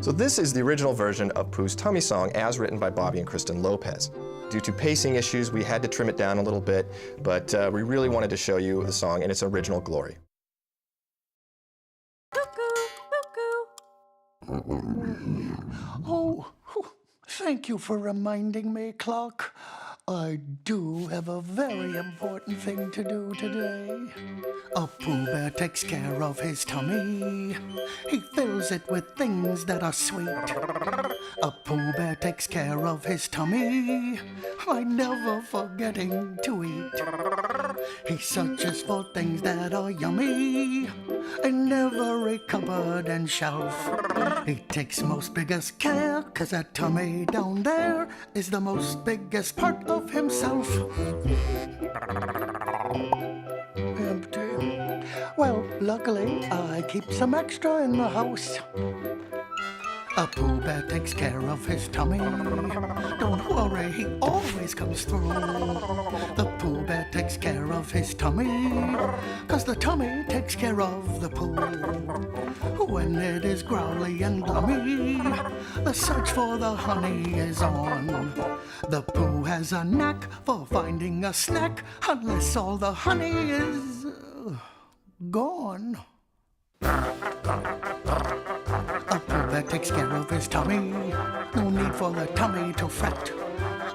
So this is the original version of Pooh's Tummy Song as written by Bobby and Kristen Lopez. Due to pacing issues, we had to trim it down a little bit, but we really wanted to show you the song in its original glory. Oh, thank you for reminding me, Clark. I do have a very important thing to do today. A Pooh Bear takes care of his tummy. He fills it with things that are sweet. A Pooh Bear takes care of his tummy by never forgetting to eat. He searches for things that are yummy in every cupboard and shelf. He takes most biggest care, 'cause that tummy down there is the most biggest part of himself. Empty. Well, luckily, I keep some extra in the house. A Pooh Bear takes care of his tummy. Don't worry, he always comes through. The Pooh Bear takes care of his tummy, 'cause the tummy takes care of the Pooh. When it is growly and glummy, the search for the honey is on. The Pooh has a knack for finding a snack, unless all the honey is gone. A Pooh Bear takes care of his tummy. No need for the tummy to fret.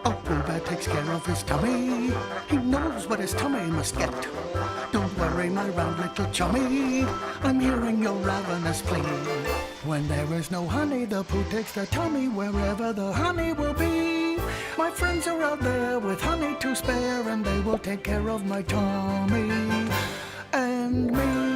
A Pooh Bear takes care of his tummy. He knows what his tummy must get. Don't worry, my round little chummy, I'm hearing your ravenous plea. When there is no honey, the Pooh takes the tummy wherever the honey will be. My friends are out there with honey to spare, and they will take care of my tummy and me.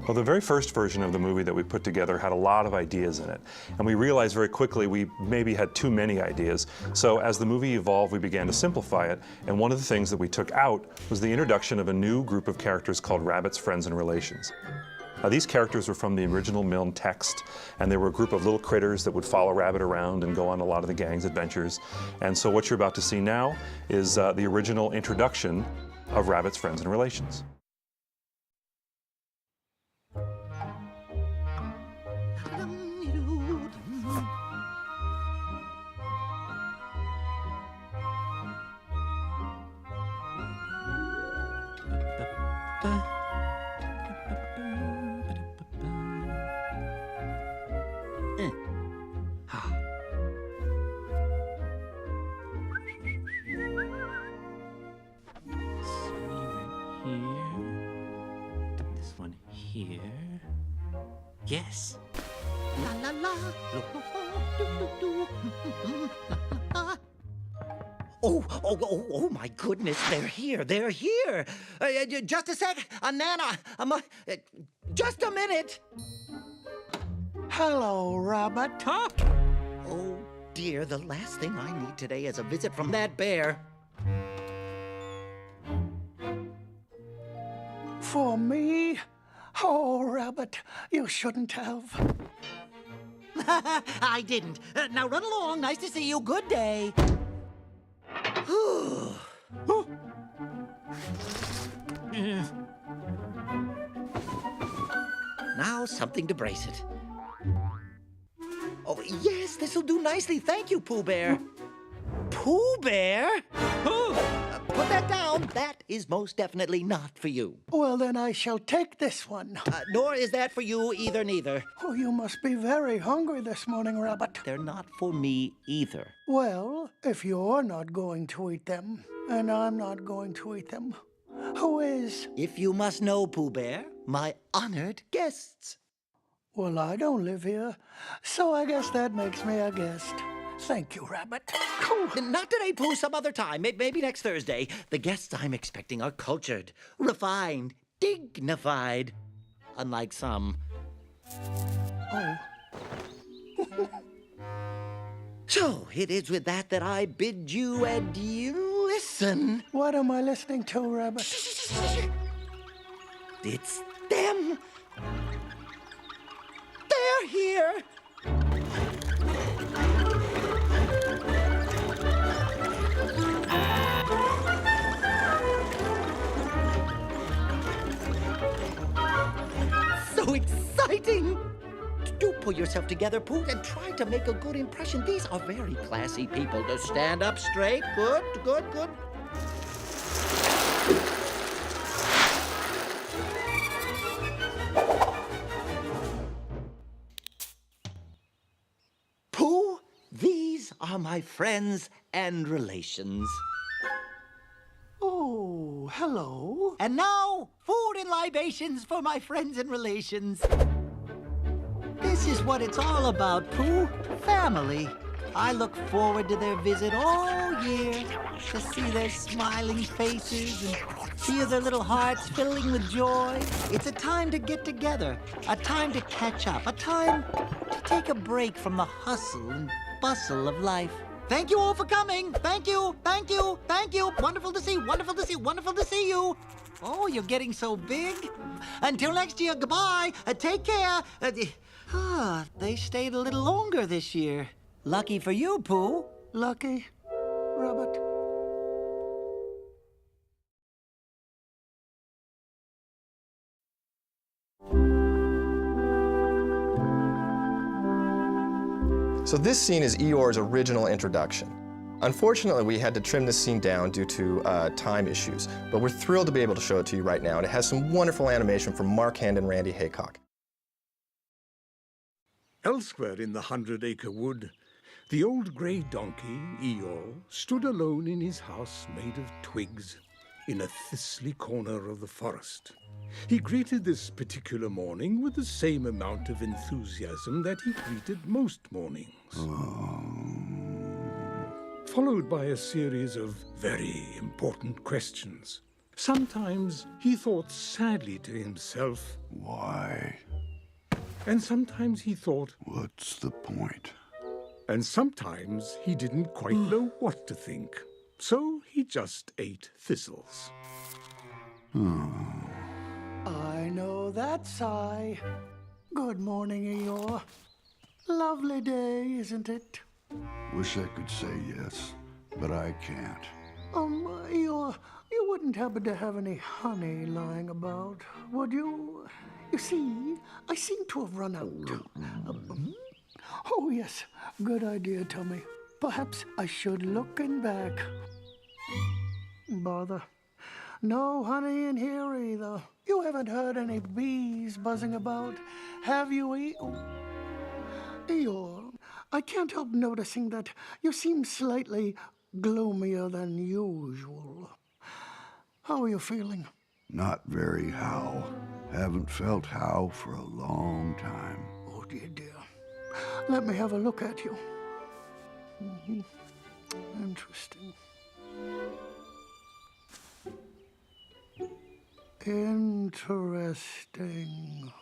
Well, the very first version of the movie that we put together had a lot of ideas in it, and we realized very quickly we maybe had too many ideas. So as the movie evolved, we began to simplify it, and one of the things that we took out was the introduction of a new group of characters called Rabbits, Friends, and Relations. These characters were from the original Milne text, and they were a group of little critters that would follow Rabbit around and go on a lot of the gang's adventures. And so what you're about to see now is the original introduction of Rabbits, Friends, and Relations. Here. Yes. La la la. Oh, my goodness, they're here. They're here. Just a sec. Nana, just a minute. Hello, Rabbit. Huh? Oh, dear, the last thing I need today is a visit from that bear. For me? Oh, Rabbit, you shouldn't have. I didn't. Now run along. Nice to see you. Good day. Now something to brace it. Oh, yes, this'll do nicely. Thank you, Pooh Bear. Pooh Bear? Put that down. That is most definitely not for you. Well, then I shall take this one. Nor is that for you either, neither. Oh, you must be very hungry this morning, Rabbit. They're not for me either. Well, if you're not going to eat them, and I'm not going to eat them, who is? If you must know, Pooh Bear, my honored guests. Well, I don't live here, so I guess that makes me a guest. Thank you, Rabbit. Not today, Pooh, some other time. Maybe next Thursday. The guests I'm expecting are cultured, refined, dignified. Unlike some. Oh. So, it is with that I bid you adieu. Listen. What am I listening to, Rabbit? It's them. They're here. exciting! Do pull yourself together, Pooh, and try to make a good impression. These are very classy people. To stand up straight. Good, good, good. Pooh, these are my friends and relations. Oh, hello. And now, food and libations for my friends and relations. This is what it's all about, Pooh. Family. I look forward to their visit all year, to see their smiling faces and feel their little hearts filling with joy. It's a time to get together, a time to catch up, a time to take a break from the hustle and bustle of life. Thank you all for coming. Thank you, thank you, thank you. Wonderful to see, wonderful to see, wonderful to see you. Oh, you're getting so big. Until next year, goodbye. Take care. They stayed a little longer this year. Lucky for you, Pooh. Lucky, Rabbit. So this scene is Eeyore's original introduction. Unfortunately, we had to trim this scene down due to time issues, but we're thrilled to be able to show it to you right now, and it has some wonderful animation from Mark Hand and Randy Haycock. Elsewhere in the 100-acre wood, the old grey donkey, Eeyore, stood alone in his house made of twigs in a thistly corner of the forest. He greeted this particular morning with the same amount of enthusiasm that he greeted most mornings. Followed by a series of very important questions. Sometimes he thought sadly to himself, Why? and sometimes he thought, What's the point? and sometimes he didn't quite know what to think. So he just ate thistles. I know that sigh. Good morning, Eeyore. Lovely day, isn't it? Wish I could say yes, but I can't. Eeyore, you wouldn't happen to have any honey lying about, would you? You see, I seem to have run out. Oh, yes, good idea, Tommy. Perhaps I should look in back. Bother. No honey in here either. You haven't heard any bees buzzing about, have you, Eeyore? I can't help noticing that you seem slightly gloomier than usual. How are you feeling? Not very how. Haven't felt how for a long time. Oh, dear. Let me have a look at you. Interesting. Interesting.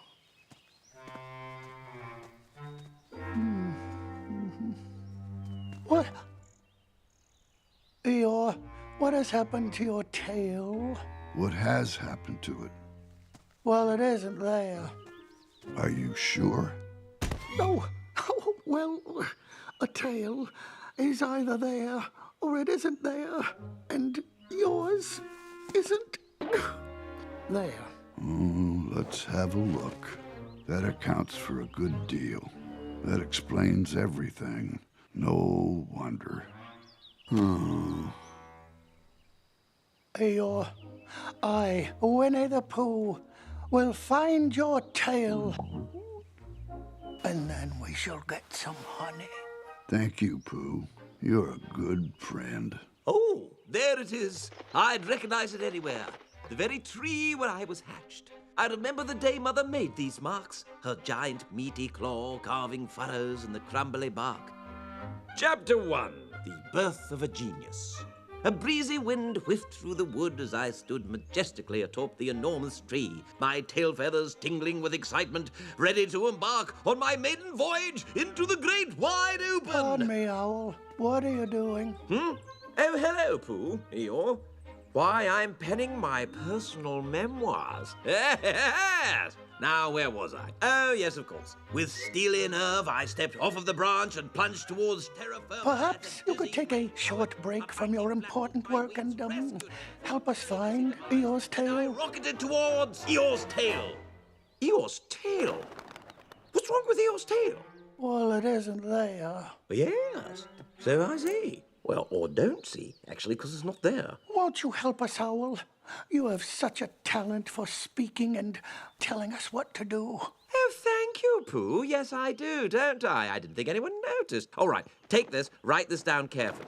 What? Eeyore, what has happened to your tail? What has happened to it? Well, it isn't there. Are you sure? Oh, well, a tail is either there or it isn't there, and yours isn't there. Let's have a look. That accounts for a good deal. That explains everything. No wonder. Eeyore, I, Winnie the Pooh, will find your tail, and then we shall get some honey. Thank you, Pooh. You're a good friend. Oh, there it is. I'd recognize it anywhere. The very tree where I was hatched. I remember the day Mother made these marks, her giant meaty claw carving furrows in the crumbly bark. Chapter 1, The Birth of a Genius. A breezy wind whiffed through the wood as I stood majestically atop the enormous tree, my tail feathers tingling with excitement, ready to embark on my maiden voyage into the great wide open. Pardon me, Owl. What are you doing? Oh, hello, Pooh, Eeyore. Why, I'm penning my personal memoirs. Yes! Now, where was I? Oh, yes, of course. With steely nerve, I stepped off of the branch and plunged towards terra firma. Perhaps you could take a short break from your important work and help us find Eeyore's I tail. rocketed towards Eeyore's tail. Eeyore's tail? What's wrong with Eeyore's tail? Well, it isn't there. Yes, so I see. Well, or don't see, actually, because it's not there. Won't you help us, Owl? You have such a talent for speaking and telling us what to do. Oh, thank you, Pooh. Yes, I do, don't I? I didn't think anyone noticed. All right, take this, write this down carefully.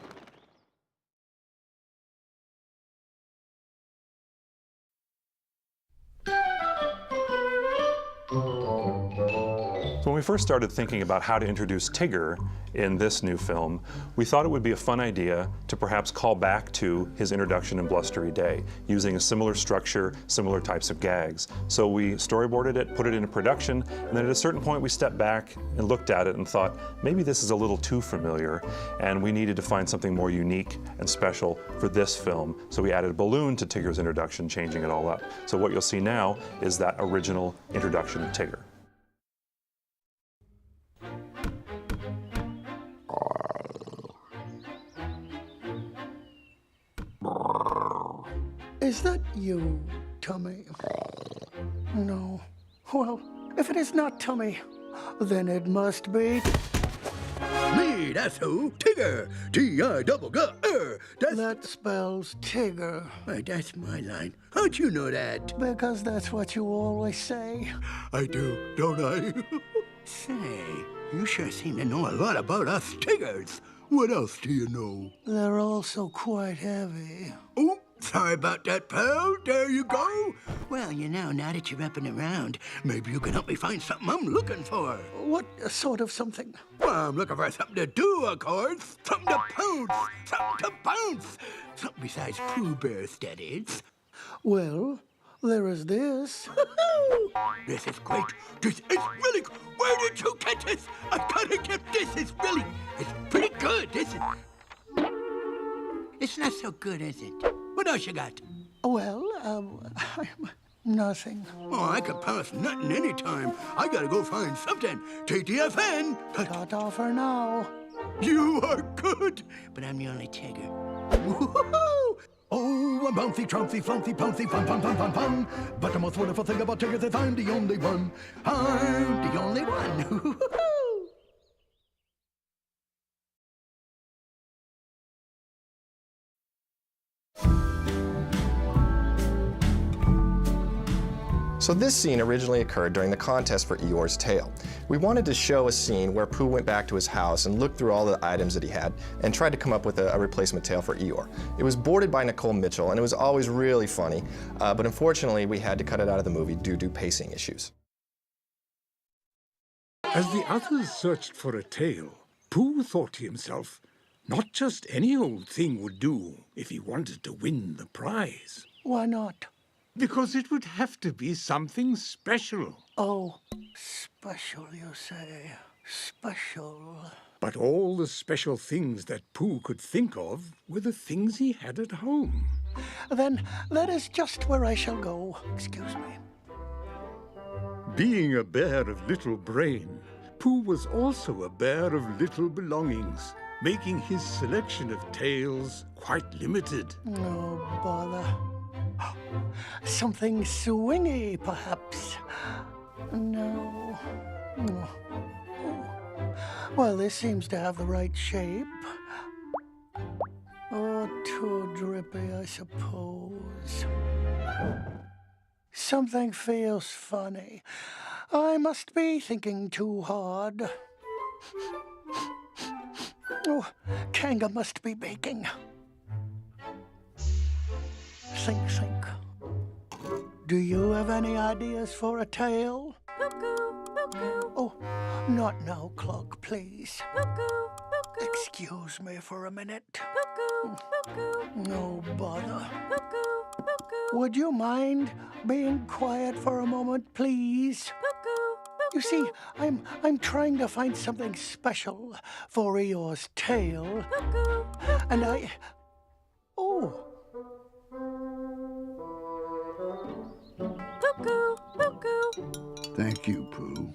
So when we first started thinking about how to introduce Tigger in this new film, we thought it would be a fun idea to perhaps call back to his introduction in Blustery Day, using a similar structure, similar types of gags. So we storyboarded it, put it into production, and then at a certain point we stepped back and looked at it and thought, maybe this is a little too familiar, and we needed to find something more unique and special for this film. So we added a balloon to Tigger's introduction, changing it all up. So what you'll see now is that original introduction of Tigger. Is that you, Tummy? No. Well, if it is not Tummy, then it must be... Me, that's who. Tigger. T-I-double-G-R. That spells Tigger. Hey, that's my line. How'd you know that? Because that's what you always say. I do, don't I? Say, you sure seem to know a lot about us Tiggers. What else do you know? They're also quite heavy. Oh, sorry about that, pal. There you go. Well, now that you're up and around, maybe you can help me find something I'm looking for. What sort of something? Well, I'm looking for something to do, of course. Something to pounce. Something to bounce. Something besides Pooh Bear's that is. Well, there is this. This is great. This is really... Where did you get this? I gotta get this. It's pretty good. It's not so good, is it? What else you got? Well, nothing. Oh, I could pass nothing anytime. I gotta go find something. TTFN. Ta-ta for now. You are good. But I'm the only Tigger. Woo-hoo-hoo! Oh, I'm bouncy, trouncy, flouncy, pouncy, fun, fun, fun, fun, fun. But the most wonderful thing about Tigger is I'm the only one. I'm the only one. Woo-hoo-hoo! So this scene originally occurred during the contest for Eeyore's tail. We wanted to show a scene where Pooh went back to his house and looked through all the items that he had and tried to come up with a replacement tail for Eeyore. It was boarded by Nicole Mitchell and it was always really funny, but unfortunately we had to cut it out of the movie due to pacing issues. As the others searched for a tail, Pooh thought to himself, not just any old thing would do if he wanted to win the prize. Why not? Because it would have to be something special. Oh, special, you say. Special. But all the special things that Pooh could think of were the things he had at home. Then that is just where I shall go. Excuse me. Being a bear of little brain, Pooh was also a bear of little belongings, making his selection of tails quite limited. No bother. Something swingy, perhaps. No. Oh. Well, this seems to have the right shape. Oh, too drippy, I suppose. Something feels funny. I must be thinking too hard. Oh, Kanga must be baking. Think. Do you have any ideas for a tail? Oh, not now, clock, please. Excuse me for a minute. No bother. Would you mind being quiet for a moment, please? You see, I'm trying to find something special for Eeyore's tail, and Oh. Thank you, Pooh.